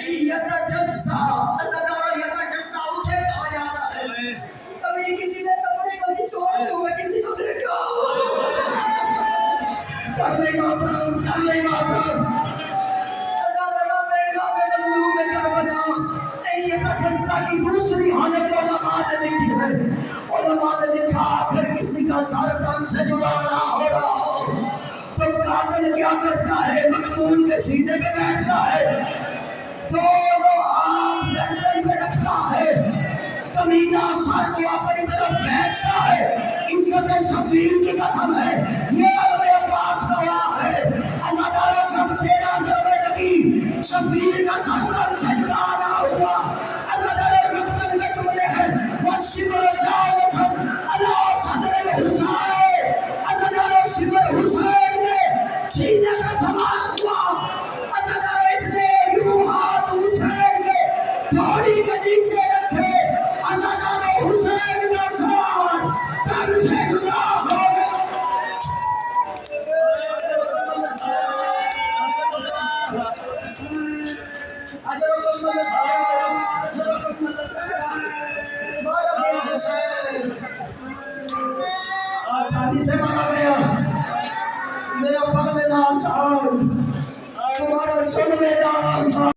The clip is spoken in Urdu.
یتجزا ازادارا یتجزا اسے کہا جاتا ہے. کبھی کسی نے کپڑے کو نچوڑتے ہوئے کسی کو دیکھا کر لے ماتم ازادارا امام مظلوم کربلا. یتجزا کی دوسری حالت علماء نے لکھی ہے. علماء نے لکھا اگر کسی کا سر تن سے جدا نہ ہو رہا ہو تو قاتل کیا کرتا ہے؟ مقتول کے سینے پہ بیٹھتا ہے، دونوں ہاتھ گردن پہ رکھتا ہے، کمینہ سر کو اپنی طرف کھینچتا ہے. عزت شبیر کی قسم ہے، یہ میرے پاس گواہ ہے. ازادارہ جب تیرا ضرب نبی شبیر کا سر تن سے جدا نہ ہوا، ازادارہ مقتل کے جملے ہیں وَالشِّبْرُ جَاوَتْ عَلَىٰ صَدْرِ الْحُسَيْنِ. ازادارہ شبر حسین نے سینے پہ سوار ہوا. ازادارہ اس نے یوں ہاتھ حسین کے دھوڑی کے نیچے رکھے. ازادارہ حسین کا سوار تن سے جدا ہو گیا. آسانی سے مارا گیا. میرا پڑھ لینا آسان، تمہارا سن لینا آسان.